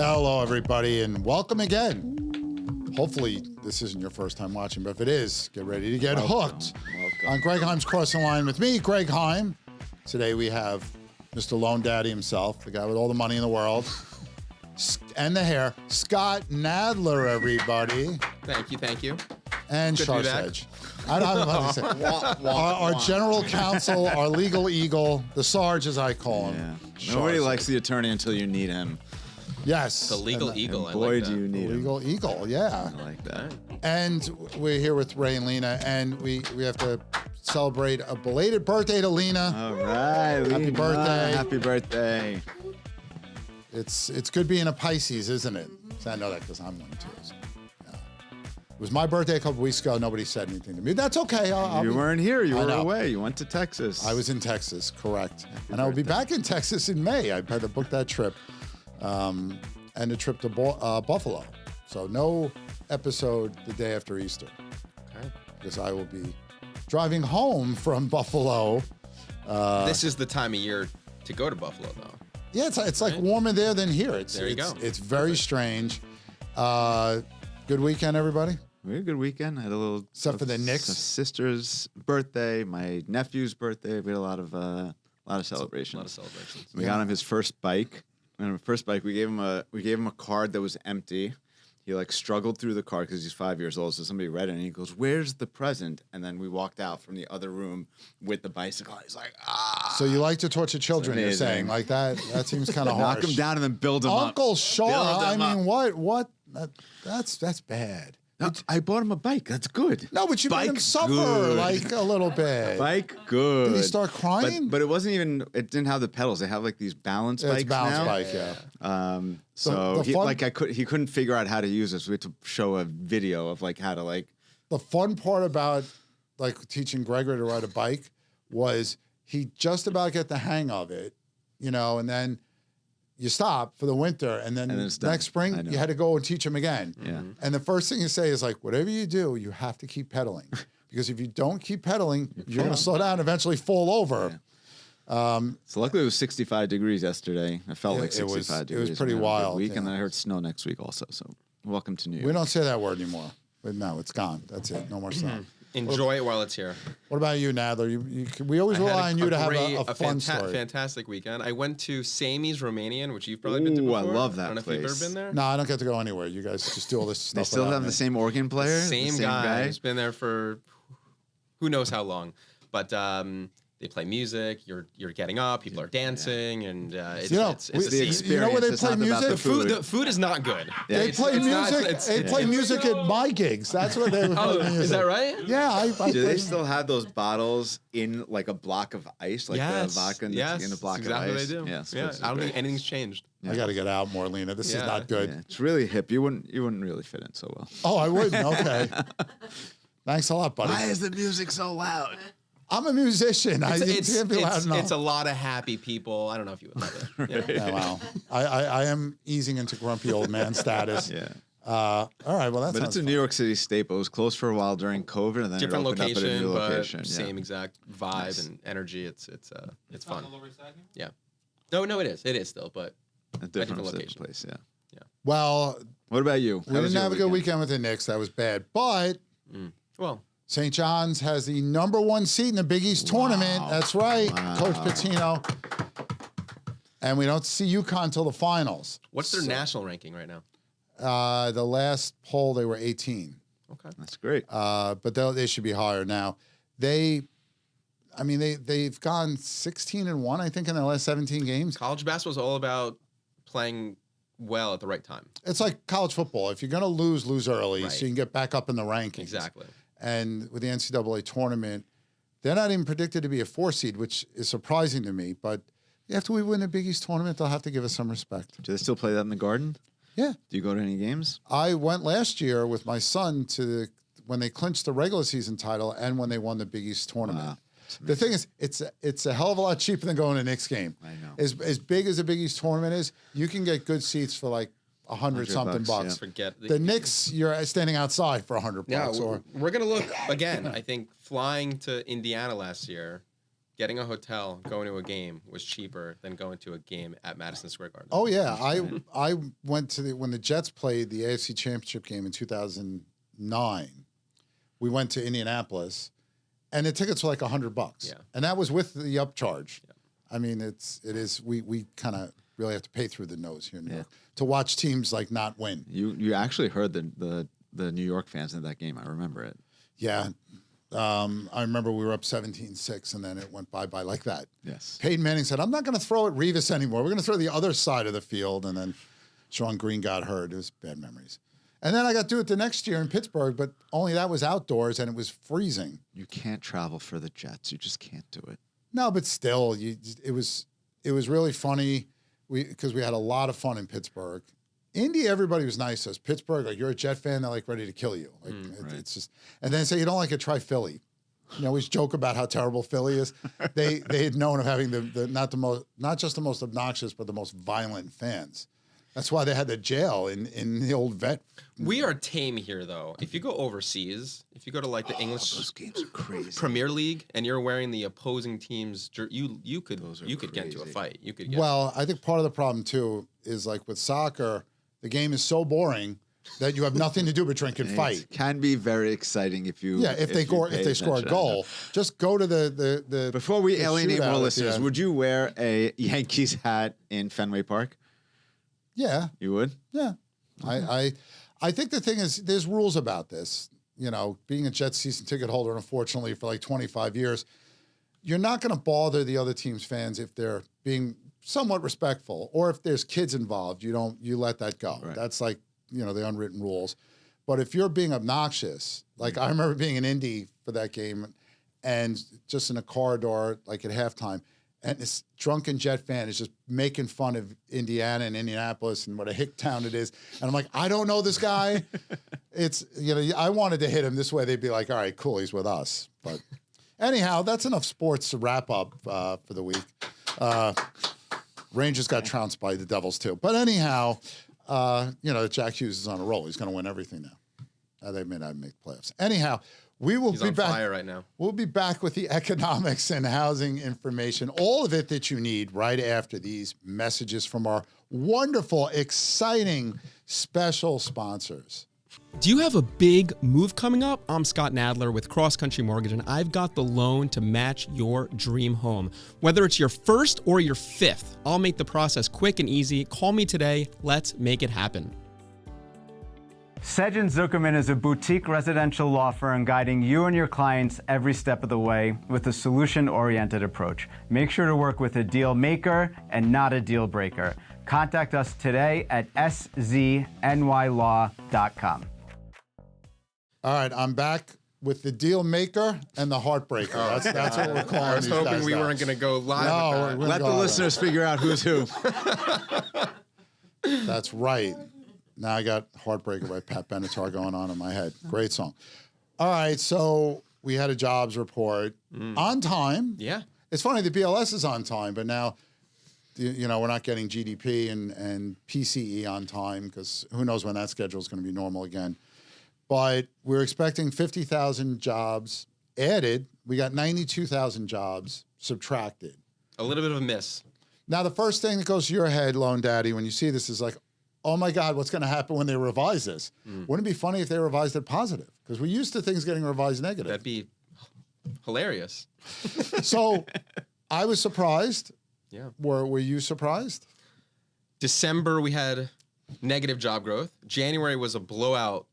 Hello, everybody, and welcome again. Hopefully, this isn't your first time watching, but if it is, get ready to get hooked. On Greg Heym's Crossing Line with me, Greg Heym. Today we have Mr. Lone Daddy himself, the guy with all the money in the world, and the hair, Scott Nadler, everybody. Thank you. And Shar Sedge. I don't know what to say. Our general counsel, our legal eagle, the Sarge, as I call him. Yeah. Nobody likes the attorney until you need him. Yes. The legal eagle. And boy, do you need him. Legal eagle, yeah. I like that. And we're here with Ray and Lena, and we have to celebrate a belated birthday to Lena. All right, Happy Lena. birthday. Happy birthday. It's good being a Pisces, isn't it? So I know that because I'm one too. So, yeah. It was my birthday a couple weeks ago. Nobody said anything to me. That's okay. You weren't here. You were away. You went to Texas. I was in Texas, correct. Happy I will be birthday. back in Texas in May. I had to book that trip. And a trip to Buffalo. So no episode the day after Easter. Okay. Because I will be driving home from Buffalo. This is the time of year to go to Buffalo, though. Yeah, it's like warmer there than here. There you go. It's very strange. Good weekend, everybody. We had a good weekend. I had a little... Except for the Knicks. Sister's birthday, my nephew's birthday. We had a lot of celebrations. We got him his first bike. And the first bike, we gave him a card that was empty. He like struggled through the card because he's 5 years old. So somebody read it and he goes, "Where's the present?" And then we walked out from the other room with the bicycle. He's like, "Ah!" So you like to torture children? You're saying like that? That seems kind of harsh. Knock him down and then build him up. Uncle Shar. I mean, up. what? That's bad. No, I bought him a bike. That's good. No, but you made him suffer good. like a little bit. Bike good. Did he start crying? But it wasn't even. It didn't have the pedals. They have like these balance bikes It's balance now. bike, yeah. So the fun- he couldn't figure out how to use this. We had to show a video of like how to like. The fun part about like teaching Gregory to ride a bike was he just about get the hang of it, and then you stop for the winter, and then it's done. next spring you had to go and teach him again. Yeah. And the first thing you say is like, whatever you do, you have to keep pedaling. Because if you don't keep pedaling, you're going to slow down and eventually fall over. Yeah. So luckily it was 65 degrees yesterday. It felt like 65 degrees. It was pretty wild. Week, and then I heard snow next week also. So welcome to New York. We don't say that word anymore. But no, it's gone. That's it. No more snow. Enjoy it while it's here. What about you, Nadler? We always rely on you to have a fun story. Fantastic weekend. I went to Samy's Romanian, which you've probably been to before. I love that I don't know place. if you've ever been there. No, I don't get to go anywhere. You guys just do all this stuff. They still have the same organ player? Same guy. He's been there for who knows how long. But they play music. You're getting up. People are dancing, and it's the experience. You know where they It's play not about music? The food is not good. Yeah. They play music. They play music at my gigs. That's what they play music. Is that right? Yeah, Do they still have those bottles in like a block of ice, like the vodka in a block of ice? Exactly what they do. Yes, Yeah, I don't think anything's changed. I got to get out more, Lena. This is not good. Yeah, it's really hip. You wouldn't really fit in so well. Oh, I wouldn't. Okay. Thanks a lot, buddy. Why is the music so loud? I'm a musician. It's can't be loud enough. a lot of happy people. I don't know if you would love it. Yeah, well, I am easing into grumpy old man status. Yeah. All right. Well, But it's a New York City staple. It was closed for a while during COVID, and then Different it opened up at a new location. but same exact vibe and energy. It's fun. On the Lower Side? Yeah. No, it is. It is still, but A different location. place. Yeah. Well, What about you? we didn't have a good weekend with the Knicks. That was bad. But well, St. John's has the #1 seed in the Big East tournament. That's right, Coach Pitino. And we don't see UConn until the finals. what's their national ranking right now? The last poll, they were 18. Okay. That's great. But they should be higher now. They've gone 16-1, I think, in their last 17 games. College basketball is all about playing well at the right time. It's like college football. If you're going to lose early so you can get back up in the rankings. Exactly. And with the NCAA tournament, they're not even predicted to be a 4 seed, which is surprising to me. But after we win the Big East tournament, they'll have to give us some respect. Do they still play that in the Garden? Yeah. Do you go to any games? I went last year with my son when they clinched the regular season title and when they won the Big East tournament. Wow. The thing is, it's a hell of a lot cheaper than going to a Knicks game. I know. As big as the Big East tournament is, you can get good seats for like $100-something bucks. Yeah. Forget The Knicks, you're standing outside for $100 Yeah, bucks. Or we're gonna look again. I think flying to Indiana last year getting a hotel, going to a game was cheaper than going to a game at Madison Square Garden. Oh yeah, I went to when the Jets played the AFC Championship game in 2009. We went to Indianapolis, and the tickets were like $100. Yeah. And that was with the upcharge. Yeah. I mean, we kind of really have to pay through the nose here in New York to watch teams like not win. You actually heard the New York fans in that game. I remember it. Yeah. I remember we were up 17-6, and then it went bye-bye like that. Yes. Peyton Manning said, I'm not going to throw at Revis anymore. We're going to throw the other side of the field. And then Sean Green got hurt. It was bad memories. And then I got to do it the next year in Pittsburgh, but only that was outdoors, and it was freezing. You can't travel for the Jets. You just can't do it. No, but still, it was really funny because we had a lot of fun in Pittsburgh. Indy, everybody was nice to us. Pittsburgh, like, you're a Jet fan, they're like ready to kill you. Like it's just, and then say you don't like it, try Philly. You know, always joke about how terrible Philly is. They had known of having not just the most obnoxious, but the most violent fans. That's why they had the jail in the old vet. We are tame here, though. If you go overseas, if you go to like the English Those games are crazy. Premier League, and you're wearing the opposing team's you could get into a crazy. fight. You could get Well, I think part of the problem too is like with soccer, the game is so boring that you have nothing to do but drink and fight. It can be very exciting if you. If they score a goal, just go to the Before we the alienate shootout more at the listeners, end. would you wear a Yankees hat in Fenway Park? Yeah, You would? yeah. I think the thing is there's rules about this. You know, being a Jets season ticket holder, unfortunately, for like 25 years, you're not going to bother the other team's fans if they're being somewhat respectful, or if there's kids involved, you let that go. Right. That's like, the unwritten rules. But if you're being obnoxious, like I remember being in Indy for that game and just in a corridor, like at halftime, and this drunken Jet fan is just making fun of Indiana and Indianapolis and what a hick town it is. And I'm like, I don't know this guy. It's, I wanted to hit him this way. They'd be like, all right, cool, he's with us. But anyhow, that's enough sports to wrap up for the week. Rangers got trounced by the Devils too. But anyhow, Jack Hughes is on a roll. He's going to win everything now. They may not make playoffs. Anyhow, we will He's be on back. fire right now. We'll be back with the economics and housing information, all of it that you need right after these messages from our wonderful, exciting, special sponsors. Do you have a big move coming up? I'm Scott Nadler with Cross Country Mortgage, and I've got the loan to match your dream home. Whether it's your first or your fifth, I'll make the process quick and easy. Call me today. Let's make it happen. Sedge & Zuckerman is a boutique residential law firm guiding you and your clients every step of the way with a solution-oriented approach. Make sure to work with a deal maker and not a deal breaker. Contact us today at sznylaw.com. All right, I'm back with the deal maker and the heartbreaker. That's what we're calling I was these hoping guys we now. weren't going to go live No, with we're that. gonna Let go the on. listeners figure out who's who. That's right. Now I got Heartbreaker by Pat Benatar going on in my head. Great song. All right, so we had a jobs report on time. Yeah. It's funny, the BLS is on time, but now, we're not getting GDP and PCE on time because who knows when that schedule is going to be normal again. But we're expecting 50,000 jobs added. We got 92,000 jobs subtracted. A little bit of a miss. Now, the first thing that goes to your head, Lone Daddy, when you see this is like, oh my God, what's going to happen when they revise this? Wouldn't it be funny if they revised it positive? Because we're used to things getting revised negative. That'd be hilarious. So I was surprised. Yeah. Were you surprised? December, we had negative job growth. January was a blowout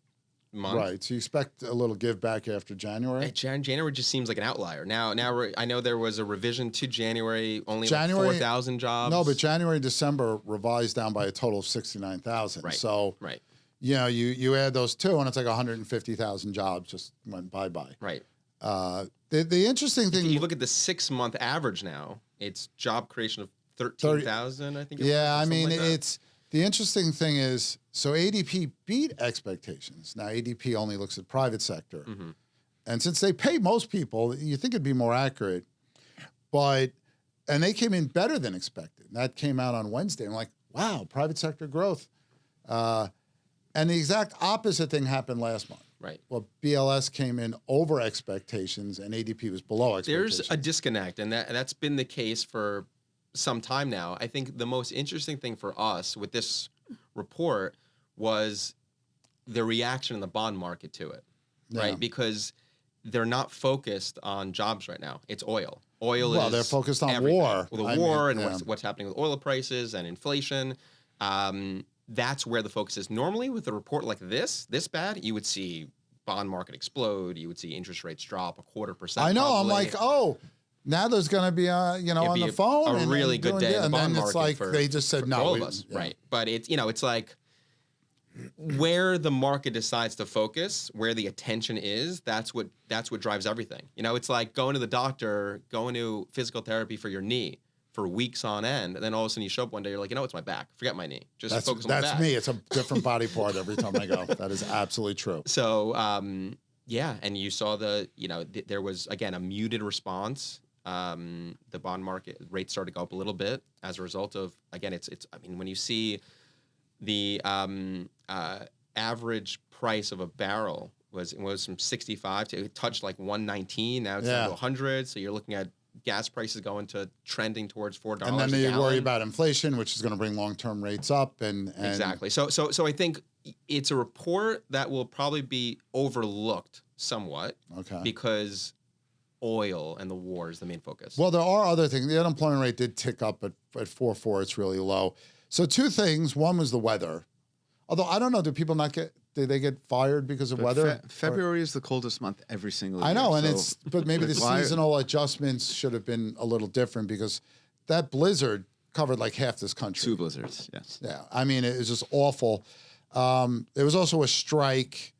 month. Right. So you expect a little give back after January? January just seems like an outlier. Now I know there was a revision to January, only January- like 4,000 jobs. No, but January, December revised down by a total of 69,000. Right. So, Right. You add those two, and it's like 150,000 jobs just went bye-bye. Right. The interesting thing... If you look at the 6-month average now, it's job creation of 13,000, I think. Yeah, I something mean, like that. it's... The interesting thing is, so ADP beat expectations. Now, ADP only looks at private sector. And since they pay most people, you think it'd be more accurate. And they came in better than expected. That came out on Wednesday. I'm like, wow, private sector growth. And the exact opposite thing happened last month. Right. Well, BLS came in over expectations and ADP was below expectations. There's a disconnect, and that's been the case for some time now. I think the most interesting thing for us with this report was the reaction in the bond market to it, right? Because they're not focused on jobs right now. It's oil. Well, they're focused on everything. war. Well, the war and what's happening with oil prices and inflation. That's where the focus is. Normally, with a report like this bad, you would see bond market explode. You would see interest rates drop 0.25%. I know. Probably. I'm like, oh, now there's going to be on the phone a really good day in the bond market. And then it's like for, they just said no. All of us, right? But it's it's like where the market decides to focus, where the attention is. That's what drives everything. It's like going to the doctor, going to physical therapy for your knee for weeks on end, and then all of a sudden you show up one day, you're like, it's my back. Forget my knee. Just focus on my back. That's me. It's a different body part every time I go. That is absolutely true. So, and you saw there was, again, a muted response. The bond market rates started to go up a little bit as a result of, again, when you see the average price of a barrel was from 65 to, it touched like 119. Now it's down to 100. So you're looking at gas prices going to trending towards $4 and then a you gallon. worry about inflation, which is going to bring long-term rates up, and exactly. So I think it's a report that will probably be overlooked somewhat, because oil and the war is the main focus. Well, there are other things. The unemployment rate did tick up at 4.4. It's really low. So two things. One was the weather. Although I don't know, did they get fired because of weather? February is the coldest month every single year. I know, but maybe the seasonal adjustments should have been a little different, because that blizzard covered like half this country. 2 blizzards, yes. Yeah, I mean, it was just awful. There was also a strike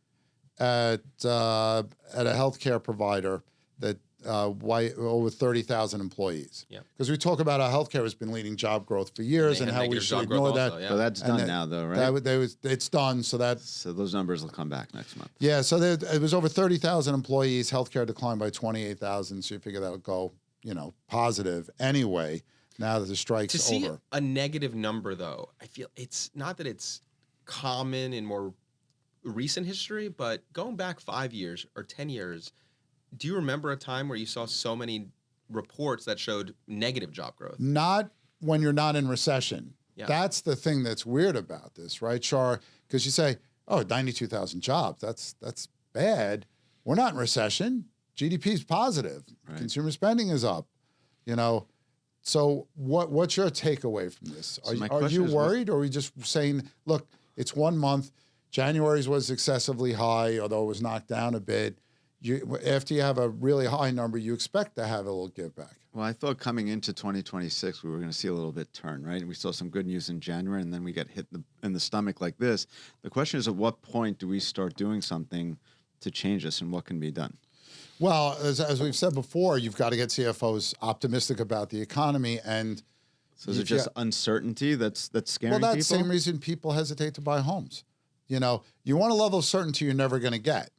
at a healthcare provider that over 30,000 employees. Yeah. Because we talk about how healthcare has been leading job growth for years and how we should ignore that. Also, yeah. So that's done now, though, right? It's done. So those numbers will come back next month. Yeah. So it was over 30,000 employees. Healthcare declined by 28,000. So you figure that would go, positive anyway. Now that the strike's over. To see a negative number, though, I feel it's not that it's common in more recent history, but going back 5 years or 10 years. Do you remember a time where you saw so many reports that showed negative job growth? Not when you're not in recession. Yeah. That's the thing that's weird about this, right, Shar? Because you say, 92,000 jobs, that's bad. We're not in recession. GDP is positive. Right. Consumer spending is up. So what's your takeaway from this? Are you worried, or are we just saying, look, it's 1 month. January's was excessively high, although it was knocked down a bit. After you have a really high number, you expect to have a little give back. Well, I thought coming into 2026, we were going to see a little bit turn, right? And we saw some good news in January, and then we get hit in the stomach like this. The question is, at what point do we start doing something to change this, and what can be done? Well, as we've said before, you've got to get CFOs optimistic about the economy. And so is it just uncertainty that's scaring people? Well, that's the same reason people hesitate to buy homes. You want a level of certainty you're never going to get.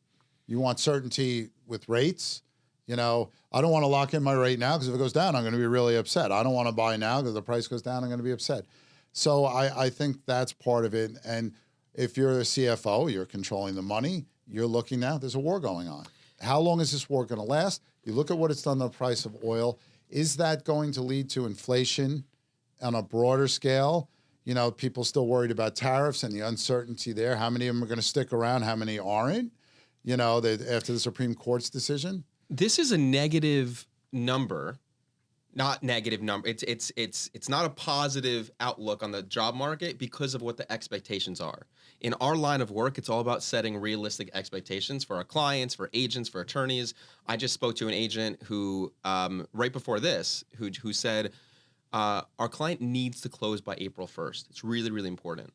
You want certainty with rates. I don't want to lock in my rate now, because if it goes down, I'm going to be really upset. I don't want to buy now because the price goes down, I'm going to be upset. So I think that's part of it. And if you're a CFO, you're controlling the money, you're looking now, there's a war going on. How long is this war going to last? You look at what it's done to the price of oil. Is that going to lead to inflation on a broader scale? People still worried about tariffs and the uncertainty there. How many of them are going to stick around? How many aren't? After the Supreme Court's decision? This is a negative number, not negative number. It's not a positive outlook on the job market because of what the expectations are. In our line of work, it's all about setting realistic expectations for our clients, for agents, for attorneys. I just spoke to an agent who, right before this, who said, our client needs to close by April 1st. It's really, really important.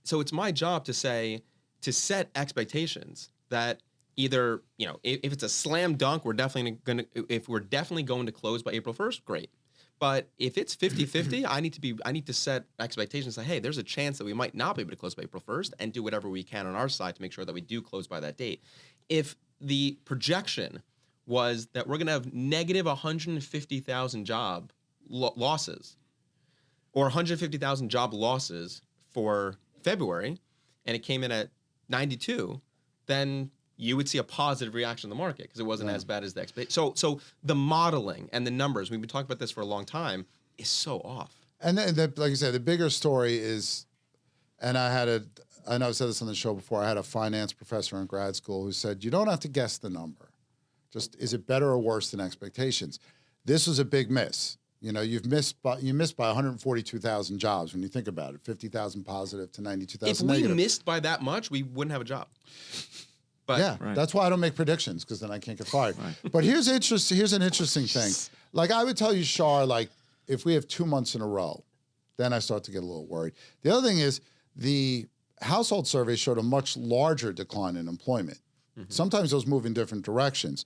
So it's my job to set expectations that either, if it's a slam dunk, we're definitely going to close by April 1st, great. But if it's 50-50, I need to set expectations and say, hey, there's a chance that we might not be able to close by April 1st, and do whatever we can on our side to make sure that we do close by that date. If the projection was that we're going to have negative 150,000 job losses, or 150,000 job losses for February, and it came in at 92, then you would see a positive reaction in the market because it wasn't as bad as the expectation. So the modeling and the numbers, we've been talking about this for a long time, is so off. And then, like you said, the bigger story is, and I know I've said this on the show before, I had a finance professor in grad school who said, you don't have to guess the number. Just, is it better or worse than expectations? This was a big miss. You missed by 142,000 jobs when you think about it, 50,000 positive to 92,000 negative. If we missed by that much, we wouldn't have a job. But yeah, that's why I don't make predictions, because then I can't get fired. Right. But here's an interesting thing. Like I would tell you, Shar, like if we have 2 months in a row, then I start to get a little worried. The other thing is the household survey showed a much larger decline in employment. Mm-hmm. Sometimes those move in different directions.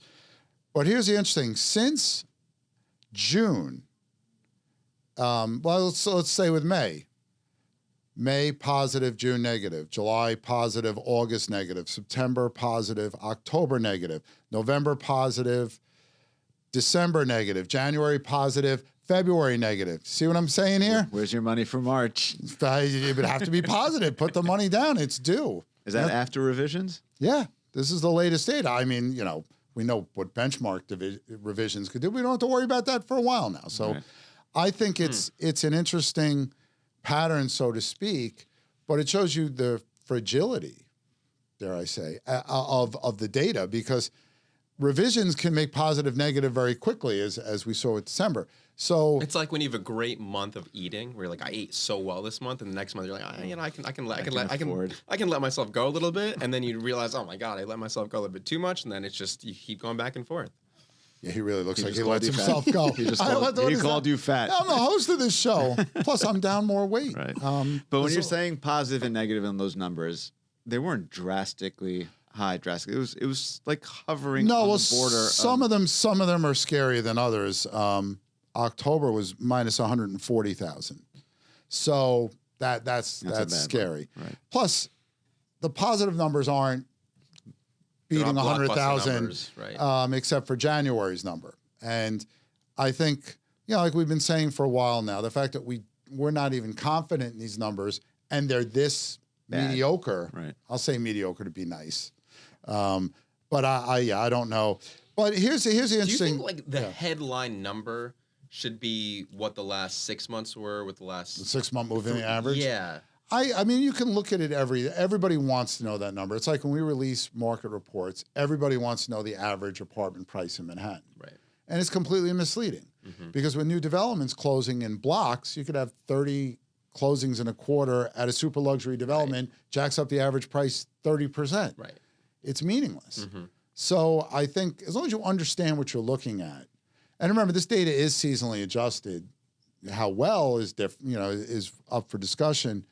But here's the interesting, since June, let's stay with May. May positive, June negative, July positive, August negative, September positive, October negative, November positive, December negative, January positive, February negative. See what I'm saying here? Where's your money for March? It would have to be positive. Put the money down. It's due. Is that after revisions? Yeah. This is the latest data. I mean, we know what benchmark revisions could do. We don't have to worry about that for a while now. So right. I think it's an interesting pattern, so to speak, but it shows you the fragility, dare I say, of the data, because revisions can make positive, negative very quickly, as we saw with December. So it's like when you have a great month of eating, where you're like, I ate so well this month, and the next month you're like, I can let myself go a little bit, and then you realize, oh my God, I let myself go a little bit too much, and then it's just you keep going back and forth. Yeah, he really looks like he lets himself go. He called you fat. I'm the host of this show. Plus, I'm down more weight. Right. But when you're saying positive and negative in those numbers, they weren't drastically high. It was like hovering on the border. Some of them are scarier than others. October was minus 140,000. So that's scary. Right. Plus, the positive numbers aren't beating 100,000, right. Except for January's number. And I think, like we've been saying for a while now, the fact that we're not even confident in these numbers and they're this mediocre. Right. I'll say mediocre to be nice. But I don't know. But here's the interesting. Do you think like the headline number should be what the last 6 months were with the last 6 month moving average? Yeah. I mean, you can look at it everybody wants to know that number. It's like when we release market reports, everybody wants to know the average apartment price in Manhattan. Right. And it's completely misleading because with new developments closing in blocks, you could have 30 closings in a quarter at a super luxury development, jacks up the average price 30%. Right. It's meaningless. So I think as long as you understand what you're looking at, and remember, this data is seasonally adjusted. How well is is up for discussion.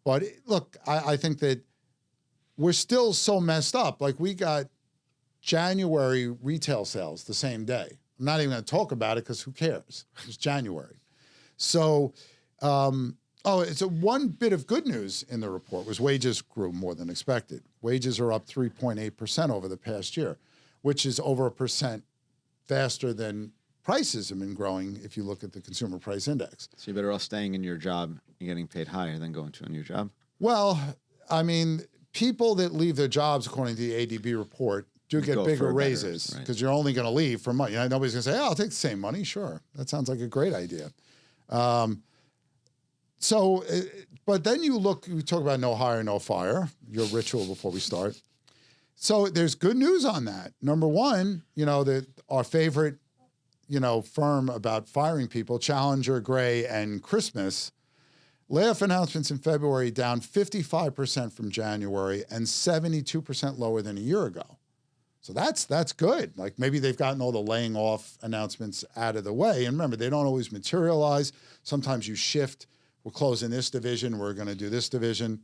But look, I think that we're still so messed up. Like we got January retail sales the same day. I'm not even going to talk about it because who cares? It's January. So, it's one bit of good news in the report was wages grew more than expected. Wages are up 3.8% over the past year, which is over 1% faster than prices have been growing if you look at the consumer price index. So you're better off staying in your job and getting paid higher than going to a new job? Well, I mean, people that leave their jobs, according to the ADB report, do get bigger raises because you're only going to leave for money. Nobody's going to say, I'll take the same money. Sure. That sounds like a great idea. But then we talk about no hire, no fire, your ritual before we start. So there's good news on that. Number one, that our favorite firm about firing people, Challenger, Gray, and Christmas, layoff announcements in February down 55% from January and 72% lower than a year ago. So that's good. Like maybe they've gotten all the laying off announcements out of the way. And remember, they don't always materialize. Sometimes you shift. We're closing this division. We're going to do this division.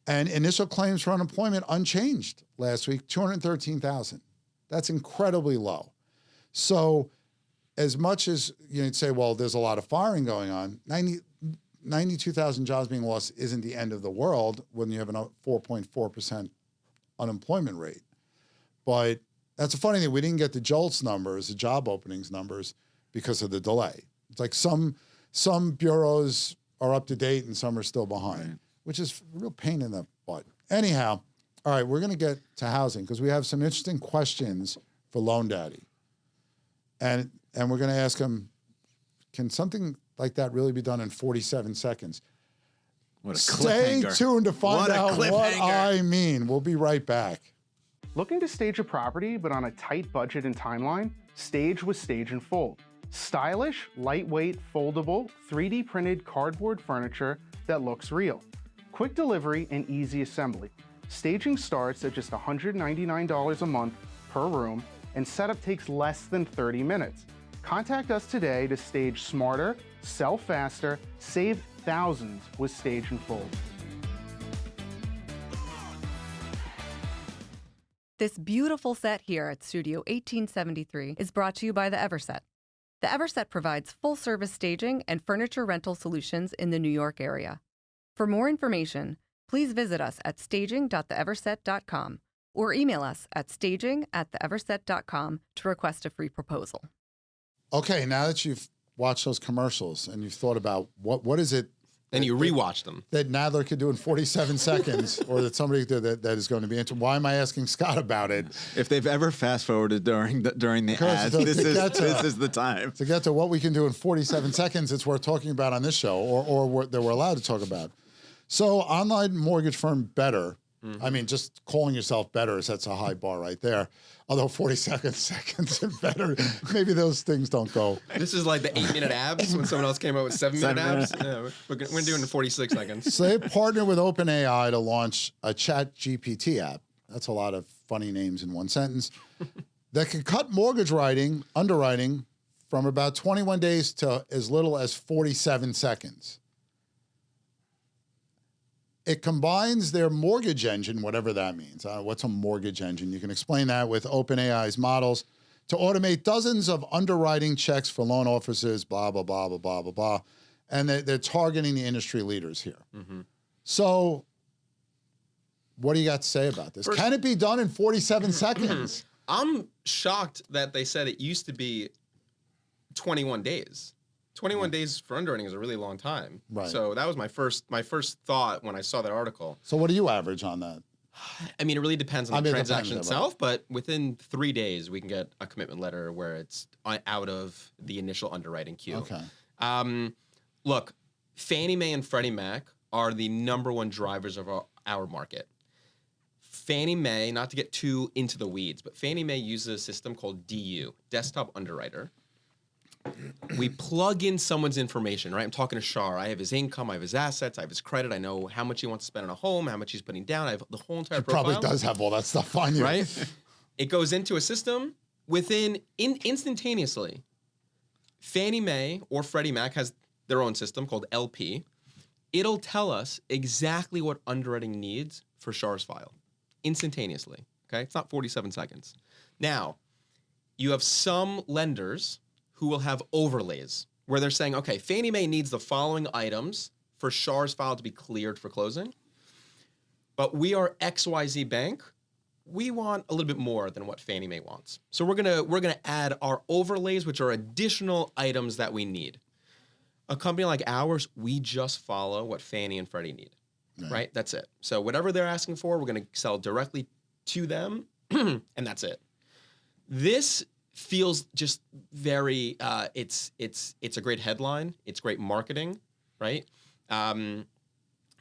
And initial claims for unemployment unchanged last week, 213,000. That's incredibly low. So as much as you'd say, well, there's a lot of firing going on, 92,000 jobs being lost isn't the end of the world when you have a 4.4% unemployment rate. But that's a funny thing. We didn't get the JOLTS numbers, the job openings numbers, because of the delay. It's like some bureaus are up to date and some are still behind, which is a real pain in the butt. Anyhow, All right, we're going to get to housing because we have some interesting questions for Loan Daddy. And we're going to ask him, can something like that really be done in 47 seconds? What a Stay cliffhanger. tuned to find out what I mean. We'll be right back. Looking to stage a property but on a tight budget and timeline? Stage with Stage and Fold. Stylish, lightweight, foldable, 3D printed cardboard furniture that looks real. Quick delivery and easy assembly. Staging starts at just $199 a month per room, and setup takes less than 30 minutes. Contact us today to stage smarter, sell faster, save thousands with Stage and Fold. This beautiful set here at Studio 1873 is brought to you by the Everset. The Everset provides full-service staging and furniture rental solutions in the New York area. For more information, please visit us at staging.theeverset.com or email us at staging@theeverset.com to request a free proposal. Okay, now that you've watched those commercials and you've thought about what is it And you rewatch them. that Nadler could do in 47 seconds, or that somebody could do that is going to be interested. Why am I asking Scott about it? If they've ever fast forwarded during the ads, this is the time. To get to what we can do in 47 seconds, it's worth talking about on this show, or that we're allowed to talk about. So, online mortgage firm Better. I mean, just calling yourself Better sets a high bar right there. Although 47 seconds and Better, maybe those things don't go. This is like the 8-minute abs when someone else came out with 7-minute abs. Yeah, we're doing it in 46 seconds. So they partnered with OpenAI to launch a ChatGPT app. That's a lot of funny names in one sentence. That can cut mortgage underwriting from about 21 days to as little as 47 seconds. It combines their mortgage engine, whatever that means. What's a mortgage engine? You can explain that with OpenAI's models to automate dozens of underwriting checks for loan officers, blah, blah, blah, blah, blah, blah, blah. And they're targeting the industry leaders here. Mm-hmm. So what do you got to say about this? Can it be done in 47 seconds? I'm shocked that they said it used to be 21 days. 21 days for underwriting is a really long time. Right. So that was my first thought when I saw that article. So what do you average on that? I mean, it really depends on the transaction depends, itself, but within 3 days, we can get a commitment letter where it's out of the initial underwriting queue. Okay. Look, Fannie Mae and Freddie Mac are the number one drivers of our market. Fannie Mae, not to get too into the weeds, but Fannie Mae uses a system called DU, Desktop Underwriter. We plug in someone's information, right? I'm talking to Shar. I have his income, I have his assets, I have his credit. I know how much he wants to spend on a home, how much he's putting down. I have the whole entire profile. Probably does have all that stuff on you. Right? It goes into a system instantaneously. Fannie Mae or Freddie Mac has their own system called LP. It'll tell us exactly what underwriting needs for Shar's file instantaneously. Okay? It's not 47 seconds. Now, you have some lenders who will have overlays where they're saying, okay, Fannie Mae needs the following items for Shar's file to be cleared for closing, but we are XYZ Bank. We want a little bit more than what Fannie Mae wants. So we're gonna add our overlays, which are additional items that we need. A company like ours, we just follow what Fannie and Freddie need, right? That's it. So whatever they're asking for, we're gonna sell directly to them, and that's it. This feels just very, it's a great headline. It's great marketing, right?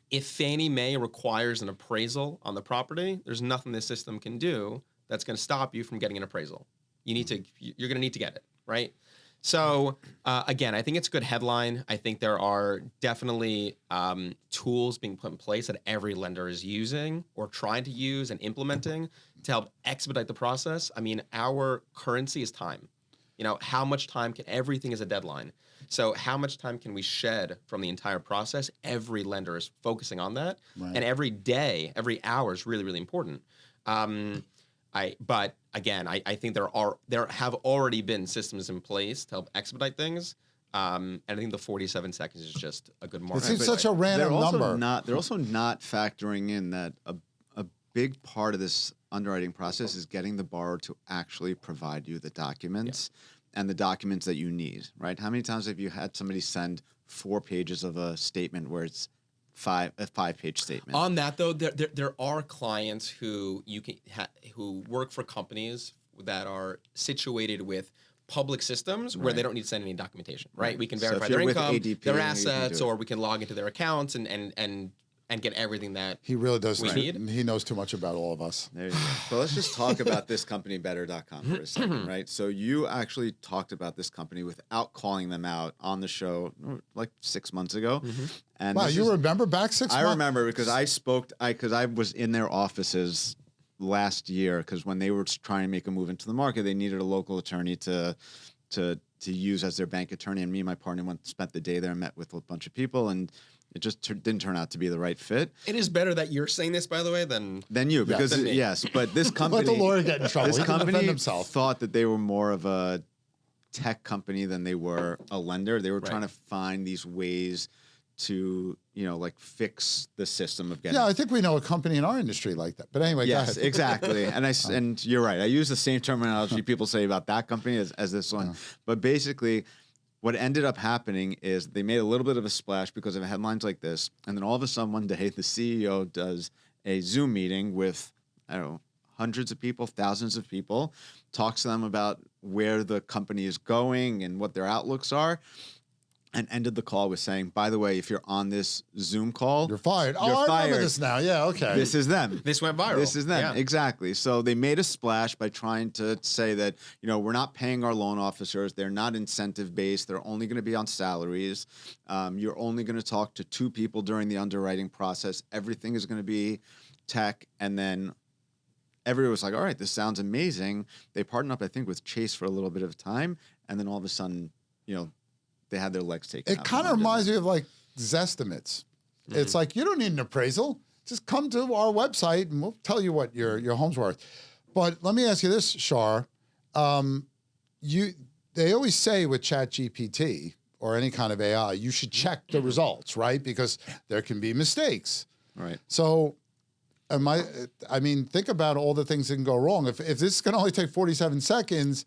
If Fannie Mae requires an appraisal on the property, there's nothing this system can do that's going to stop you from getting an appraisal. You're going to need to get it, right? So again, I think it's a good headline. I think there are definitely tools being put in place that every lender is using or trying to use and implementing to help expedite the process. I mean, our currency is time. You know, how much time everything is a deadline. So how much time can we shed from the entire process? Every lender is focusing on that. Right. And every day, every hour is really, really important. But again, I think there have already been systems in place to help expedite things. And I think the 47 seconds is just a good mark. It seems such a random number. They're also not factoring in that a big part of this underwriting process is getting the borrower to actually provide you the documents and the documents that you need, right? How many times have you had somebody send 4 pages of a statement where it's a 5-page statement. On that though, there are clients who who work for companies that are situated with public systems where they don't need to send any documentation, right? We can So verify if their you're with income, ADP, their you can assets, do it. or we can log into their accounts and get everything that He really does. we need. He knows too much about all of us. There you go. So let's just talk about this company, better.com, for a second, right? So you actually talked about this company without calling them out on the show like 6 months ago. And Wow, this you is- remember back 6 months? I remember because I was in their offices last year because when they were trying to make a move into the market, they needed a local attorney to use as their bank attorney. And me and my partner spent the day there and met with a bunch of people, and it just didn't turn out to be the right fit. It is better that you're saying this, by the way, than You, because than me. yes, but this company, Let the lawyer get in trouble. this He can defend company himself. thought that they were more of a tech company than they were a lender. They were trying to find these ways to, like fix the system of getting. Yeah, I think we know a company in our industry like that. But anyway, go Yes, ahead. exactly. And you're right. I use the same terminology people say about that company as this one. But basically, what ended up happening is they made a little bit of a splash because of headlines like this. And then all of a sudden one day the CEO does a Zoom meeting with, I don't know, hundreds of people, thousands of people, talks to them about where the company is going and what their outlooks are. And ended the call with saying, by the way, if you're on this Zoom call, You're fired. You're I remember fired. this now. Yeah, okay. This is them. this went viral. This is them. Yeah. Exactly. So they made a splash by trying to say that, we're not paying our loan officers. They're not incentive based. They're only going to be on salaries. You're only going to talk to 2 people during the underwriting process. Everything is going to be tech. And then everyone was like, all right, this sounds amazing. They partnered up, I think, with Chase for a little bit of time. And then all of a sudden, they had their legs taken out. It kind of reminds me of like Zestimates. It's like, you don't need an appraisal. Just come to our website and we'll tell you what your home's worth. But let me ask you this, Shar. They always say with ChatGPT or any kind of AI, you should check the results, right? Because there can be mistakes. Right. So think about all the things that can go wrong. If this can only take 47 seconds,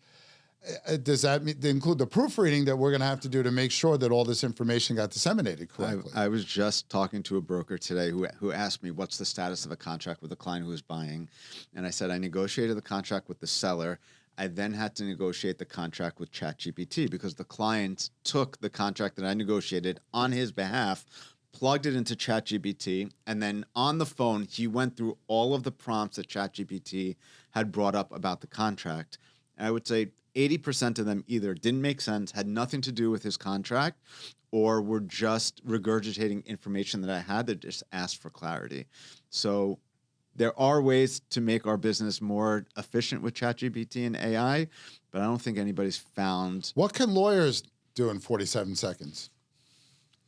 does that include the proofreading that we're going to have to do to make sure that all this information got disseminated correctly? I was just talking to a broker today who asked me what's the status of a contract with a client who was buying. And I said I negotiated the contract with the seller. I then had to negotiate the contract with ChatGPT because the client took the contract that I negotiated on his behalf, plugged it into ChatGPT, and then on the phone, he went through all of the prompts that ChatGPT had brought up about the contract. And I would say 80% of them either didn't make sense, had nothing to do with his contract, or were just regurgitating information that I had that just asked for clarity. So there are ways to make our business more efficient with ChatGPT and AI, but I don't think anybody's found What can lawyers do in 47 seconds?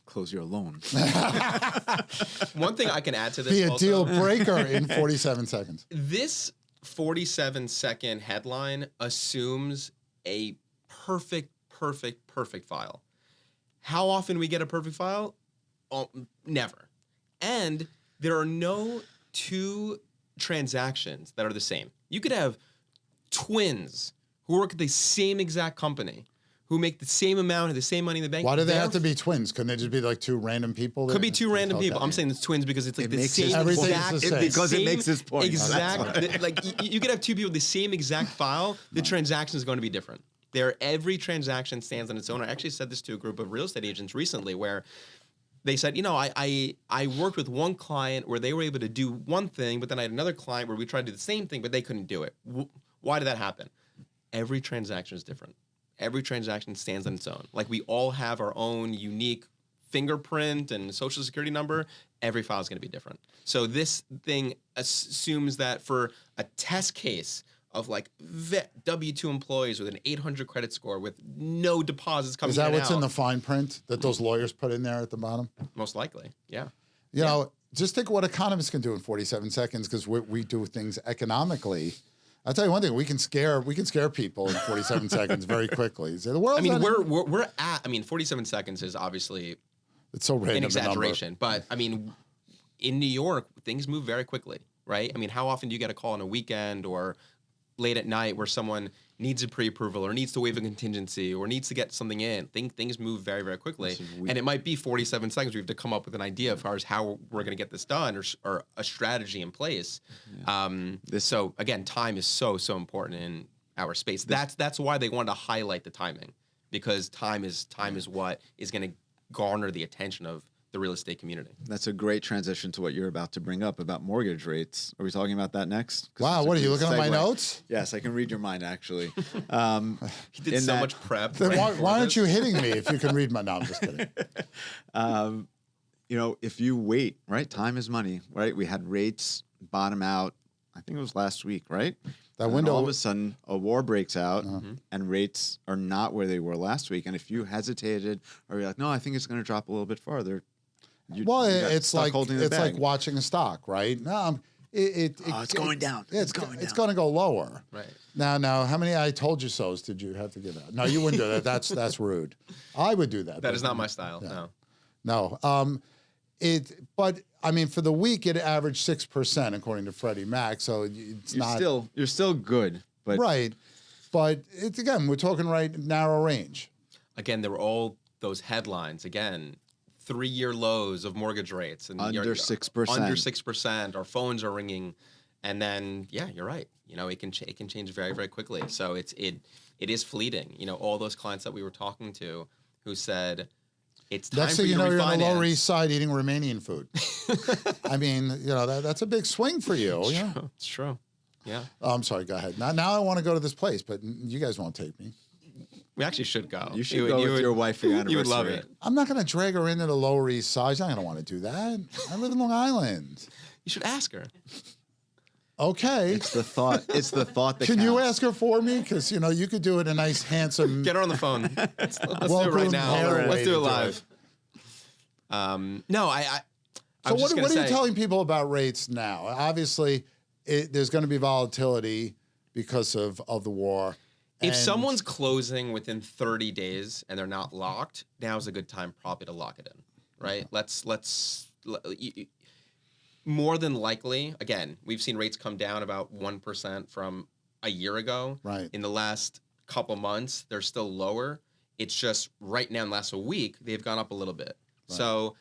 close your loan. One thing I can add to this Be a also, deal breaker in 47 seconds. this 47-second headline assumes a perfect file. How often we get a perfect file? Oh, never. And there are no 2 transactions that are the same. You could have twins who work at the same exact company, who make the same amount, have the same money in the bank. Why do they have to be twins? Couldn't they just be like 2 random people? Could be 2 random people. Okay. I'm saying it's twins because it's like the makes same his Everything exact. is the same. Because it makes his point. Exact. Like you could have 2 people with the same exact file. The transaction is going to be different. Every transaction stands on its own. I actually said this to a group of real estate agents recently, where they said, I worked with one client where they were able to do one thing, but then I had another client where we tried to do the same thing, but they couldn't do it. Why did that happen? Every transaction is different. Every transaction stands on its own. Like we all have our own unique fingerprint and social security number. Every file is going to be different. So this thing assumes that for a test case of like W-2 employees with an 800 credit score with no deposits coming in. Is that and what's out, in the fine print that those lawyers put in there at the bottom? most likely, yeah. You know, just think of what economists can do in 47 seconds because we do things economically. I'll tell you one thing: we can scare people in 47 seconds very quickly. So the world's I mean, not- we're at. I mean, 47 seconds is obviously it's so random an a number. exaggeration, but I mean, in New York, things move very quickly, right? I mean, how often do you get a call on a weekend or late at night where someone needs a pre-approval or needs to waive a contingency or needs to get something in. Things move very, very quickly. And it might be 47 seconds. We have to come up with an idea as far as how we're going to get this done or a strategy in place. Yeah. So again, time is so important in our space. That's why they wanted to highlight the timing, because time is what is going to garner the attention of the real estate community. That's a great transition to what you're about to bring up about mortgage rates. Are we talking about that next? Wow, what are you looking at my notes? Yes, I can read your mind, actually. He did so much prep. Then why aren't you hitting me if you can read my... No, I'm just kidding. You know, if you wait, right? Time is money, right? We had rates bottom out, I think it was last week, right? That window. All of a sudden, a war breaks out, and rates are not where they were last week. And if you hesitated, or you're like, no, I think it's going to drop a little bit farther. It's like watching a stock, right? No, it's going down. It's going to go lower. Right. Now, how many I told you so's did you have to give out? No, you wouldn't do that. That's rude. I would do that. That is not my style. Yeah. No. But I mean, for the week, it averaged 6% according to Freddie Mac. So you're still good, but right. But it's again, we're talking narrow range. Again, there were all those headlines. Again, 3-year lows of mortgage rates and under 6%. Under 6%. Our phones are ringing, and then you're right. You know, it can change very, very quickly. So it is fleeting. You know, all those clients that we were talking to who said, it's time next for thing you to refinance. You're on the Lower East Side eating Romanian food. I mean, that's a big swing for you. It's true. Yeah. I'm sorry. Go ahead. Now I want to go to this place, but you guys won't take me. We actually should go. You should go with your wife for your anniversary. You would love it. I'm not going to drag her into the Lower East Side. She's not going to want to do that. I live in Long Island. You should ask her. Okay. It's the thought. It's the thought that Can counts. you ask her for me? Because you could do it a nice, handsome. Get her on the phone. Let's do it right now. Let's do it live. No, So what are you telling people about rates now? Obviously, there's going to be volatility because of the war. If someone's closing within 30 days and they're not locked, now's a good time probably to lock it in, right? More than likely, again, we've seen rates come down about 1% from a year ago. Right. In the last couple months, they're still lower. It's just right now in the last week, they've gone up a little bit. Right. So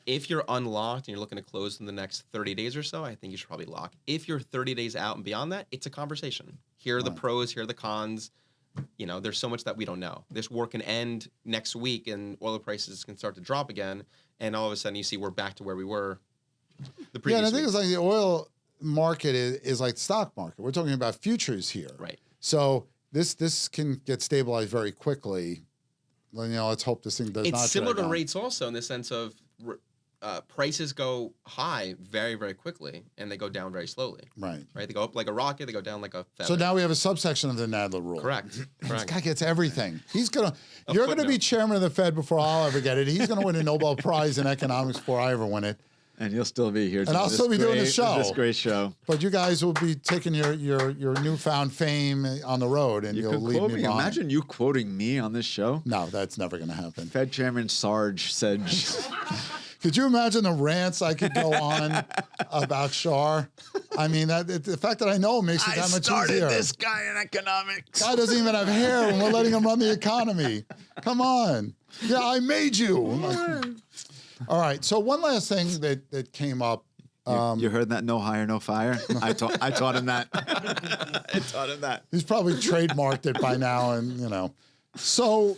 if you're unlocked and you're looking to close in the next 30 days or so, I think you should probably lock. If you're 30 days out and beyond that, it's a conversation. Here are the pros, here are the cons. You know, there's so much that we don't know. This war can end next week and oil prices can start to drop again. And all of a sudden you see we're back to where we were the previous and I think week. it's like the oil market is like the stock market. We're talking about futures here. Right. So this can get stabilized very quickly. Let's hope this thing does not. It's similar to drag on. rates also in the sense of prices go high very, very quickly, and they go down very slowly. Right. Right. They go up like a rocket. They go down like a feather. So now we have a subsection of the Nadler rule. Correct. This guy gets everything. You're going to be chairman of the Fed before I'll ever get it. He's going to win a Nobel Prize in economics before I ever win it. And you'll still be here. And I'll still be doing the show. This great show. But you guys will be taking your newfound fame on the road, and you'll leave me behind. Imagine you quoting me on this show. No, that's never going to happen. Fed Chairman Sarge said. Could you imagine the rants I could go on about Shar? I mean, the fact that I know him makes it that much easier. I started this guy in economics. Guy doesn't even have hair, and we're letting him run the economy. Come on. Yeah, I made you. All right. So one last thing that came up. You heard that? No hire, no fire. I taught him that. I taught him that. He's probably trademarked it by now, and So